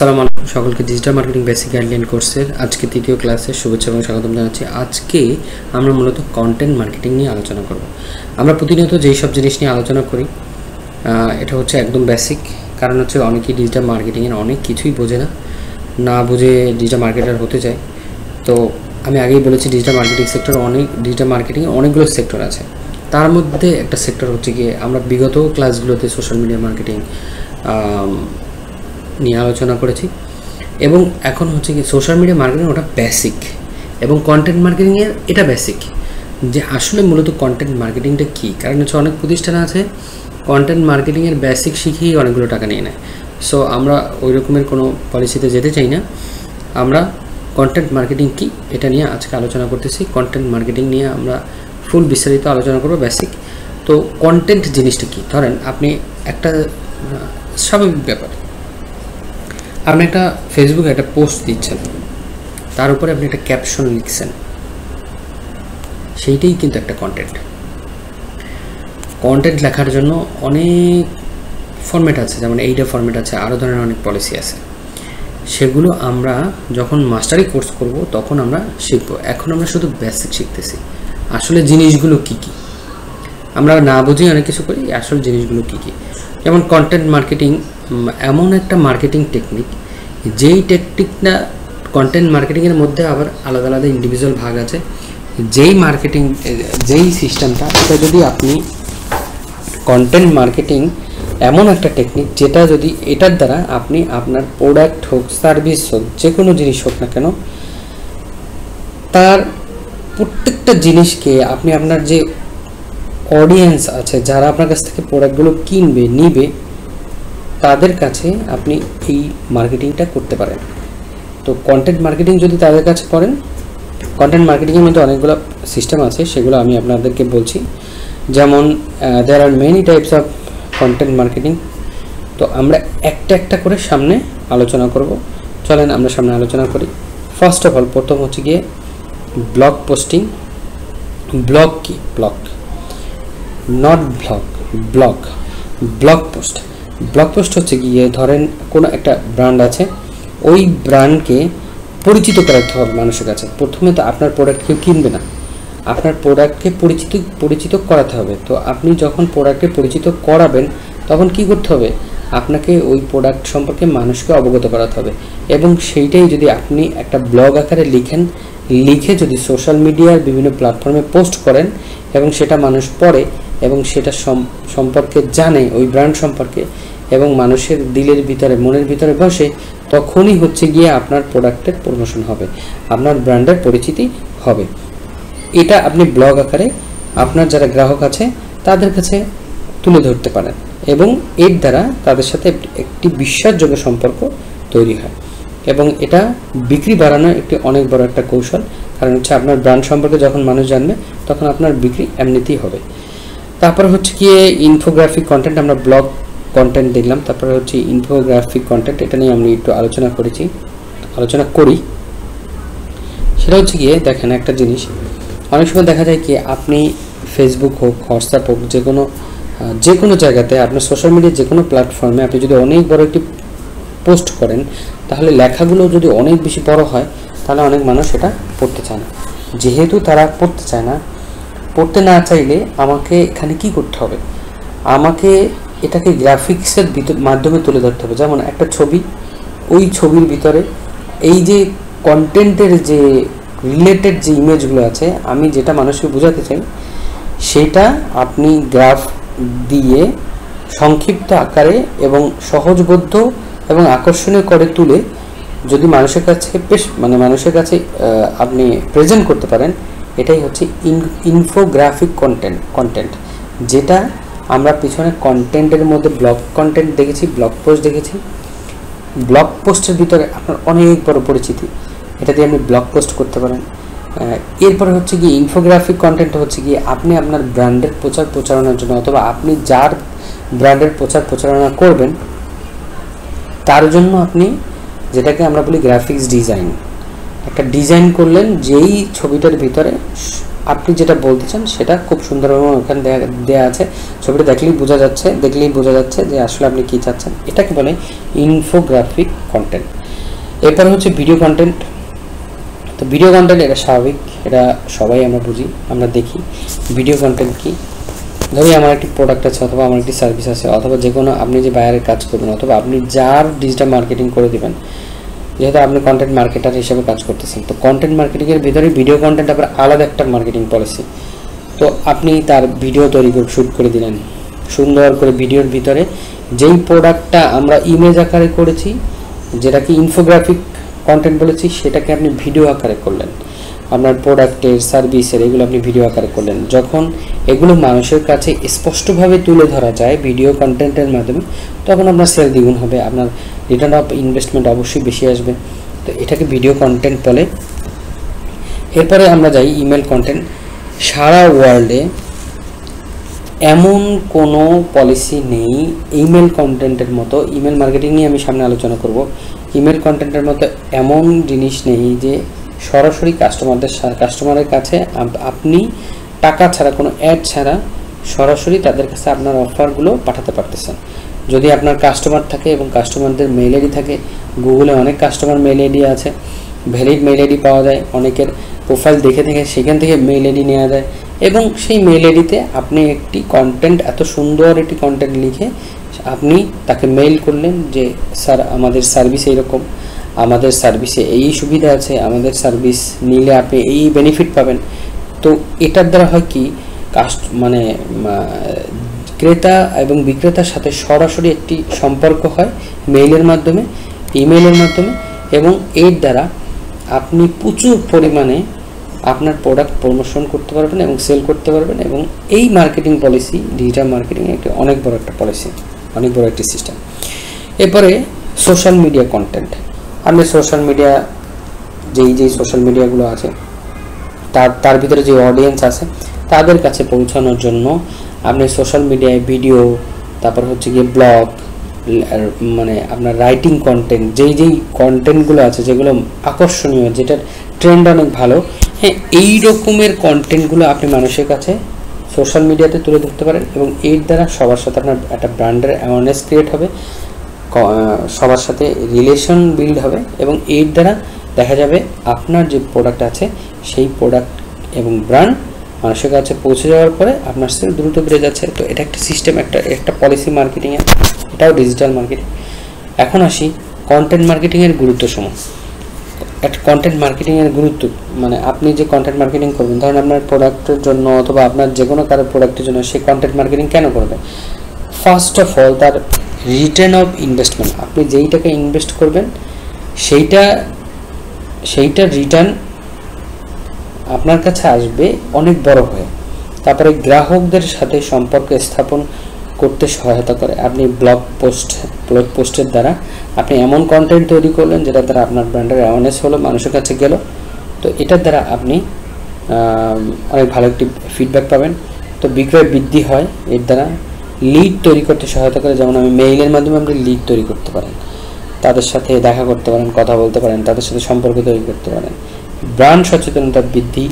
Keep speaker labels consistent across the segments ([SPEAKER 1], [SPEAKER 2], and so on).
[SPEAKER 1] আসসালামু আলাইকুম সকলকে ডিজিটাল মার্কেটিং বেসিক গাইডলাইন কোর্সের আজকে তৃতীয় ক্লাসে শুভেচ্ছা এবং স্বাগতম জানাচ্ছি। আজকে আমরা মূলত কন্টেন্ট মার্কেটিং নিয়ে আলোচনা করব। আমরা প্রতিনিয়ত যেই সব জিনিস নিয়ে আলোচনা করি এটা হচ্ছে একদম বেসিক, কারণ হচ্ছে অনেকেই ডিজিটাল মার্কেটিংয়ের অনেক কিছুই বোঝে না বুঝে ডিজিটাল মার্কেটার হতে চায়। তো আমি আগেই বলেছি ডিজিটাল মার্কেটিংয়ে অনেকগুলো সেক্টর আছে। তার মধ্যে একটা সেক্টর হচ্ছে গিয়ে আমরা বিগত ক্লাসগুলোতে সোশ্যাল মিডিয়া মার্কেটিং নিয়ে আলোচনা করেছি, এবং এখন হচ্ছে কি সোশ্যাল মিডিয়া মার্কেটিং ওটা বেসিক এবং কন্টেন্ট মার্কেটিংয়ের এটা বেসিক। যে আসলে মূলত কন্টেন্ট মার্কেটিংটা কী, কারণ হচ্ছে অনেক প্রতিষ্ঠান আছে কন্টেন্ট মার্কেটিংয়ের বেসিক শিখেই অনেকগুলো টাকা নিয়ে নেয়। সো আমরা ওই রকমের কোনো পলিসিতে যেতে চাই না। আমরা কন্টেন্ট মার্কেটিং কী এটা নিয়ে আজকে আলোচনা করতেছি। কন্টেন্ট মার্কেটিং নিয়ে আমরা ফুল বিস্তারিত আলোচনা করব বেসিক। তো কন্টেন্ট জিনিসটা কী, ধরেন আপনি একটা স্বাভাবিক ব্যাপার, আপনি একটা ফেসবুকে একটা পোস্ট দিচ্ছেন, তার উপরে আপনি একটা ক্যাপশন লিখছেন, সেইটাই কিন্তু একটা কন্টেন্ট লেখার জন্য অনেক ফরম্যাট আছে, যেমন এইটা ফরম্যাট আছে, আরও ধরনের অনেক পলিসি আছে। সেগুলো আমরা যখন মাস্টারি কোর্স করব তখন আমরা শিখব। এখন আমরা শুধু বেসিক শিখতেছি, আসলে জিনিসগুলো কী কী আমরা না বুঝে অনেক কিছু করি। আসল জিনিসগুলো কী কী, যেমন কন্টেন্ট মার্কেটিং এমন একটা মার্কেটিং টেকনিক, যেই টেকনিকটা কন্টেন্ট মার্কেটিংয়ের মধ্যে আবার আলাদা আলাদা ইন্ডিভিজুয়াল ভাগ আছে। যেই সিস্টেমটা, এটা যদি আপনি কন্টেন্ট মার্কেটিং এমন একটা টেকনিক যেটা যদি এটার দ্বারা আপনি আপনার প্রোডাক্ট হোক, সার্ভিস হোক, যে কোনো জিনিস হোক না কেন, তার প্রত্যেকটা জিনিসকে আপনি আপনার যে অডিয়েন্স আছে, যারা আপনার কাছ থেকে প্রোডাক্টগুলো কিনবে নিবে, তাদের কাছে আপনি এই মার্কেটিংটা করতে পারেন। তো কন্টেন্ট মার্কেটিং যদি তাদের কাছে করেন, কন্টেন্ট মার্কেটিংয়ের মধ্যে অনেকগুলো সিস্টেম আছে, সেগুলো আমি আপনাদেরকে বলছি। যেমন there are many types of content marketing. তো আমরা একটা একটা করে সামনে আলোচনা করব। চলেন আমরা সামনে আলোচনা করি। ফার্স্ট অফ অল, প্রথম হচ্ছে গিয়ে ব্লগ পোস্টিং। ব্লগ কি? ব্লগ পোস্ট হচ্ছে গিয়ে, ধরেন কোনো একটা ব্র্যান্ড আছে, ওই ব্র্যান্ডকে পরিচিত করাতে হবে মানুষের কাছে। প্রথমে তো আপনার প্রোডাক্ট কেউ কিনবে না, আপনার প্রোডাক্টকে পরিচিত করাতে হবে। তো আপনি যখন প্রোডাক্টকে পরিচিত করাবেন, তখন কি করতে হবে? আপনাকে ওই প্রোডাক্ট সম্পর্কে মানুষকে অবগত করাতে হবে, এবং সেইটাই যদি আপনি একটা ব্লগ আকারে লিখে যদি সোশ্যাল মিডিয়ার বিভিন্ন প্ল্যাটফর্মে পোস্ট করেন, এবং সেটা মানুষ পড়ে এবং সেটা সম্পর্কে জানে, ওই ব্র্যান্ড সম্পর্কে, এবং মানুষের দিলের ভিতরে, মনের ভিতরে বসে, তখনই হচ্ছে গিয়ে আপনার প্রোডাক্টের প্রমোশন হবে, আপনার ব্র্যান্ডের পরিচিতি হবে। এটা আপনি ব্লগ আকারে আপনার যারা গ্রাহক আছে তাদের কাছে তুলে ধরতে পারেন, এবং এর দ্বারা তাদের সাথে একটি বিশ্বাসযোগ্য সম্পর্ক তৈরি হয়, এবং এটা বিক্রি বাড়ানোর একটি অনেক বড় একটা কৌশল। কারণ হচ্ছে আপনার ব্র্যান্ড সম্পর্কে যখন মানুষ জানবে, তখন আপনার বিক্রি এমনিতেই হবে। তারপর হচ্ছে গিয়ে ইনফোগ্রাফিক কন্টেন্ট। আমরা ব্লগ কন্টেন্ট দেখলাম, তারপরে হচ্ছে ইনফোগ্রাফিক কন্টেন্ট। এটা নিয়ে আমি একটু আলোচনা করি। সেটা হচ্ছে গিয়ে, দেখেন একটা জিনিস, অনেক সময় দেখা যায় কি, আপনি ফেসবুক হোক, হোয়াটসঅ্যাপ হোক, যে কোনো জায়গাতে, আপনার সোশ্যাল মিডিয়ার যে কোনো প্ল্যাটফর্মে আপনি যদি অনেক বড় একটি পোস্ট করেন, তাহলে লেখাগুলো যদি অনেক বেশি বড় হয়, তাহলে অনেক মানুষ এটা পড়তে চায় না। যেহেতু তারা পড়তে না চাইলে আমাকে এখানে কি করতে হবে? আমাকে এটাকে গ্রাফিক্সের মাধ্যমে তুলে ধরতে হবে। যেমন একটা ছবি, ওই ছবির ভিতরে এই যে কন্টেন্টের যে রিলেটেড যে ইমেজগুলো আছে, আমি যেটা মানুষকে বোঝাতে চাই, সেটা আপনি গ্রাফ দিয়ে সংক্ষিপ্ত আকারে এবং সহজবোধ্য এবং আকর্ষণীয় করে তুলে যদি মানুষের কাছে আপনি প্রেজেন্ট করতে পারেন, এটাই হচ্ছে ইনফোগ্রাফিক কন্টেন্ট। যেটা আমরা পিছনে কন্টেন্টের মধ্যে ব্লগ কন্টেন্ট দেখেছি, ব্লগ পোস্ট দেখেছি। ব্লগ পোস্টের ভিতরে আপনার অনেক বড় পরিচিতি, এটা দিয়ে আপনি ব্লগ পোস্ট করতে পারেন। এরপরে হচ্ছে গিয়ে ইনফোগ্রাফিক কন্টেন্ট হচ্ছে গিয়ে, আপনি আপনার ব্র্যান্ডের প্রচারণার জন্য, অথবা আপনি যার ব্র্যান্ডের প্রচারণা করবেন, তার জন্য আপনি যেটাকে আমরা বলি গ্রাফিক্স ডিজাইন, একটা ডিজাইন করলেন, যেই ছবিটার ভিতরে আপনি যেটা বলতে চান সেটা খুব সুন্দরভাবে ওখানে দেয়া আছে। ছবিটা দেখলেই বোঝা যাচ্ছে যে আসলে আপনি কি চাচ্ছেন। এটাকে বলে ইনফোগ্রাফিক কন্টেন্ট। এরপর হচ্ছে ভিডিও কন্টেন্ট। তো ভিডিও কন্টেন্ট এটা স্বাভাবিক, এটা সবাই আমরা বুঝি, আমরা দেখি। ভিডিও কন্টেন্ট কি? ধরি আমার একটি প্রোডাক্ট আছে, অথবা আমার একটি সার্ভিস আছে, অথবা যে কোনো আপনি যে বায়ারের কাজ করবেন, অথবা আপনি যার ডিজিটাল মার্কেটিং করে দিবেন, যেহেতু আপনি কন্টেন্ট মার্কেটার হিসেবে কাজ করতেছেন, তো কন্টেন্ট মার্কেটিংয়ের ভিতরে ভিডিও কন্টেন্ট আবার আলাদা একটা মার্কেটিং পলিসি। তো আপনি তার ভিডিও তৈরি করে শ্যুট করে দিলেন সুন্দর করে। ভিডিওর ভিতরে যেই প্রোডাক্টটা আমরা ইমেজ আকারে করেছি, যেটাকে ইনফোগ্রাফিক কন্টেন্ট বলেছি, সেটাকে আপনি ভিডিও আকারে করলেন। আপনার প্রোডাক্টের, সার্ভিসের, এগুলো আপনি ভিডিও আকারে করলেন। যখন এগুলো মানুষের কাছে স্পষ্টভাবে তুলে ধরা যায় ভিডিও কন্টেন্টের মাধ্যমে, তখন আপনার সেল দ্বিগুণ হবে, আপনার রিটার্ন অফ ইনভেস্টমেন্ট অবশ্যই বেশি আসবে। তো এটাকে ভিডিও কন্টেন্ট বলে। এরপরে আমরা যাই ইমেল কন্টেন্ট। সারা ওয়ার্ল্ডে এমন কোনো পলিসি নেই ইমেল কন্টেন্টের মতো, ইমেল মার্কেটিং নিয়ে আমি সামনে আলোচনা করব। ইমেল কন্টেন্টের মতো এমন জিনিস নেই যে সরাসরি কাস্টমারের কাছে আপনি টাকা ছাড়া, কোনো অ্যাড ছাড়া সরাসরি তাদের কাছে আপনার অফারগুলো পাঠাতে পারতেছেন। যদি আপনার কাস্টমার থাকে এবং কাস্টমারদের মেইল আইডি থাকে, গুগলে অনেক কাস্টমার মেইল আইডি আছে, ভ্যালিড মেইল আইডি পাওয়া যায়, অনেকের প্রোফাইল দেখে সেখান থেকে মেইল আইডি নেওয়া যায়, এবং সেই মেইল আইডিতে আপনি একটি কন্টেন্ট, এত সুন্দর একটি কন্টেন্ট লিখে আপনি তাকে মেইল করলেন যে স্যার আমাদের সার্ভিস এইরকম, আমাদের সার্ভিসে এই সুবিধা আছে, আমাদের সার্ভিস নিলে আপনি এই বেনিফিট পাবেন। তো এটার দ্বারা হয় কি, মানে ক্রেতা এবং বিক্রেতার সাথে সরাসরি একটি সম্পর্ক হয় মেইলের মাধ্যমে, ইমেইলের মাধ্যমে, এবং এর দ্বারা আপনি প্রচুর পরিমাণে আপনার প্রোডাক্ট প্রমোশন করতে পারবেন এবং সেল করতে পারবেন। এবং এই মার্কেটিং পলিসি, ডিজিটাল মার্কেটিং একটি অনেক বড় একটা পলিসি, অনেক বড় একটি সিস্টেম। এরপরে সোশ্যাল মিডিয়া কন্টেন্ট। আপনি সোশ্যাল মিডিয়া, যেই সোশ্যাল মিডিয়াগুলো আছে তার ভিতরে যে অডিয়েন্স আছে তাদের কাছে পৌঁছানোর জন্য আপনি সোশ্যাল মিডিয়ায় ভিডিও, তারপর হচ্ছে গিয়ে ব্লগ, মানে আপনার রাইটিং কন্টেন্ট, যেই কন্টেন্টগুলো আছে যেগুলো আকর্ষণীয়, যেটার ট্রেন্ড অনেক ভালো, হ্যাঁ, এই রকমের কন্টেন্টগুলো আপনি মানুষের কাছে সোশ্যাল মিডিয়াতে তুলে ধরতে পারেন। এবং এর দ্বারা সবার সাথে আপনার একটা ব্র্যান্ডের অ্যাওয়ারনেস ক্রিয়েট হবে, সবার সাথে রিলেশন বিল্ড হবে, এবং এর দ্বারা দেখা যাবে আপনার যে প্রোডাক্ট আছে সেই প্রোডাক্ট এবং ব্র্যান্ড মানুষের কাছে পৌঁছে যাওয়ার পরে আপনার সেল দ্রুত বেড়ে যাচ্ছে। তো এটা একটা সিস্টেম, একটা পলিসি মার্কেটিংয়ের, এটাও ডিজিটাল মার্কেটিং। এখন আসি কন্টেন্ট মার্কেটিংয়ের গুরুত্ব সময়। একটা কন্টেন্ট মার্কেটিংয়ের গুরুত্ব, মানে আপনি যে কন্টেন্ট মার্কেটিং করবেন, ধরেন আপনার প্রোডাক্টের জন্য অথবা আপনার যে কোনো কারো প্রোডাক্টের জন্য, সেই কন্টেন্ট মার্কেটিং কেন করবেন? ফার্স্ট অফ অল তার রিটার্ন অফ ইনভেস্টমেন্ট, আপনি যেই টাকা ইনভেস্ট করবেন সেইটা রিটার্ন আপনার কাছে আসবে অনেক বড় হয়ে। তারপরে গ্রাহকদের সাথে সম্পর্ক স্থাপন করতে সহায়তা করে। আপনি ব্লগ পোস্টের দ্বারা আপনি এমন কন্টেন্ট তৈরি করলেন যেটার দ্বারা আপনার ব্র্যান্ডের অ্যাওয়ারনেস হলো, মানুষের কাছে গেল। তো এটার দ্বারা আপনি অনেক ভালো একটি ফিডব্যাক পাবেন। তো বিক্রয় বৃদ্ধি হয় এর দ্বারা। লিড তৈরি করতে সহায়তা করে, যেমন আমি মেইলের মাধ্যমে আপনি লিড তৈরি করতে পারেন, তাদের সাথে দেখা করতে পারেন, কথা বলতে পারেন, তাদের সাথে সম্পর্ক তৈরি করতে পারেন। ব্র্যান্ড সচেতনতা বৃদ্ধি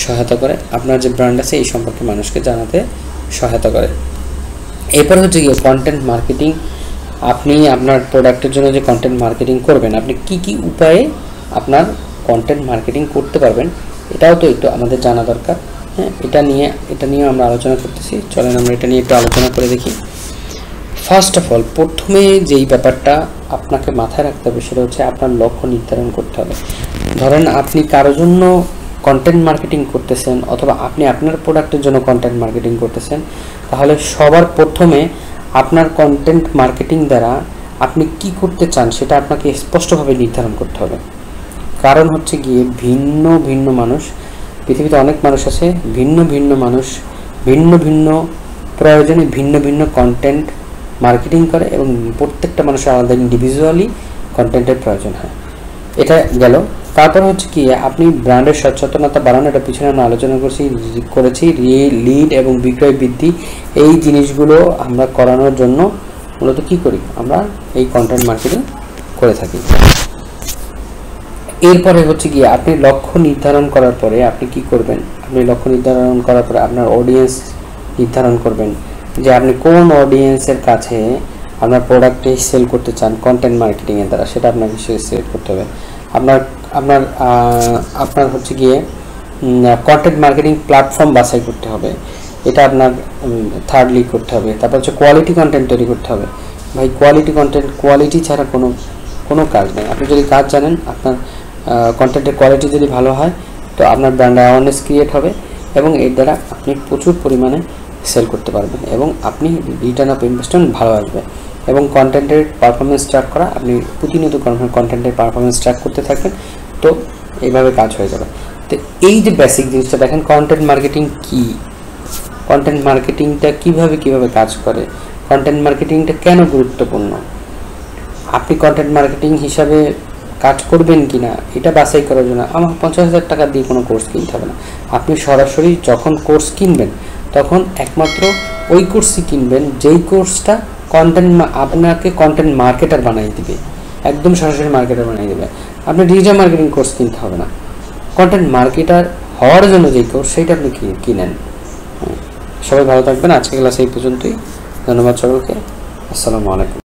[SPEAKER 1] সহায়তা করে, আপনার যে ব্র্যান্ড আছে এই সম্পর্কে মানুষকে জানাতে সহায়তা করে। এরপর হচ্ছে গিয়ে কন্টেন্ট মার্কেটিং। আপনি আপনার প্রোডাক্টের জন্য যে কন্টেন্ট মার্কেটিং করবেন, আপনি কি উপায়ে আপনার কন্টেন্ট মার্কেটিং করতে পারবেন, এটাও তো একটু আমাদের জানা দরকার। হ্যাঁ, এটা নিয়ে আমরা আলোচনা করতেছি, চলেন আমরা এটা নিয়ে একটু আলোচনা করে দেখি। ফার্স্ট অফ অল, প্রথমে যেই ব্যাপারটা আপনাকে মাথায় রাখতে হবে সেটা হচ্ছে আপনার লক্ষ্য নির্ধারণ করতে হবে। ধরেন আপনি কারো জন্য কন্টেন্ট মার্কেটিং করতেছেন, অথবা আপনি আপনার প্রোডাক্টের জন্য কন্টেন্ট মার্কেটিং করতেছেন, তাহলে সবার প্রথমে আপনার কন্টেন্ট মার্কেটিং দ্বারা আপনি কি করতে চান সেটা আপনাকে স্পষ্টভাবে নির্ধারণ করতে হবে। কারণ হচ্ছে গিয়ে ভিন্ন ভিন্ন মানুষ, পৃথিবীতে অনেক মানুষ আছে, ভিন্ন ভিন্ন মানুষ ভিন্ন ভিন্ন প্রয়োজনে ভিন্ন ভিন্ন কন্টেন্ট মার্কেটিং করে, এবং প্রত্যেকটা মানুষের আলাদা ইন্ডিভিজুয়ালি কন্টেন্টের প্রয়োজন হয়। এটা গেল। তারপর হচ্ছে কি, আপনি ব্র্যান্ডের সচেতনতা বাড়ানো, এটা পিছনে আমরা আলোচনা করেছি। লিড এবং বিক্রয় বৃদ্ধি, এই জিনিসগুলো আমরা করানোর জন্য মূলত কি করি, আমরা এই কন্টেন্ট মার্কেটিং করে থাকি। এরপরে হচ্ছে কি, আপনি লক্ষ্য নির্ধারণ করার পরে আপনি কি করবেন, আপনি লক্ষ্য নির্ধারণ করার পরে আপনার অডিয়েন্স নির্ধারণ করবেন যে আপনি কোন অডিয়েন্সের কাছে আপনার প্রোডাক্টটি সেল করতে চান কন্টেন্ট মার্কেটিংয়ের দ্বারা, সেটা আপনাকে সিলেক্ট করতে হবে। আপনার আপনার আপনার হচ্ছে গিয়ে কন্টেন্ট মার্কেটিং প্ল্যাটফর্ম বাছাই করতে হবে, এটা আপনার থার্ডলি করতে হবে। তারপর হচ্ছে কোয়ালিটি কন্টেন্ট তৈরি করতে হবে। ভাই কোয়ালিটি কন্টেন্ট, কোয়ালিটি ছাড়া কোনো কাজ নেই। আপনি যদি কাজ জানেন, আপনার কন্টেন্টের কোয়ালিটি যদি ভালো হয়, তো আপনার ব্র্যান্ড অ্যাওয়ারনেস ক্রিয়েট হবে এবং এর দ্বারা আপনি প্রচুর পরিমাণে সেল করতে পারবেন এবং আপনি রিটার্ন অফ ইনভেস্টমেন্ট ভালো আসবে। এবং কন্টেন্টের পারফরমেন্স ট্র্যাক করা, আপনি প্রতিনিয়ত কন্টেন্টের পারফরমেন্স ট্র্যাক করতে থাকবেন, তো এইভাবে কাজ হয়ে যাবে। তো এই যে বেসিক জিনিসটা দেখেন, কন্টেন্ট মার্কেটিং কি, কন্টেন্ট মার্কেটিংটা কিভাবে কাজ করে, কন্টেন্ট মার্কেটিংটা কেন গুরুত্বপূর্ণ, আপনি কন্টেন্ট মার্কেটিং হিসাবে কাজ করবেন কি না এটা বাছাই করার জন্য আমার 50,000 টাকা দিয়ে কোনো কোর্স কিনতে হবে না। আপনি সরাসরি যখন কোর্স কিনবেন তখন একমাত্র ওই কোর্সই কিনবেন যেই কোর্সটা আপনাকে কন্টেন্ট মার্কেটার বানিয়ে দিবে, একদম সরাসরি মার্কেটার বানিয়ে দেবে। আপনি ডিজিটাল মার্কেটিং কোর্স কিনতে হবে না, কন্টেন্ট মার্কেটার হওয়ার জন্য যেই কোর্স সেইটা আপনি কিনেন। সবাই ভালো থাকবেন। আজকে ক্লাস এই পর্যন্তই। ধন্যবাদ সকলকে। আসসালামু আলাইকুম।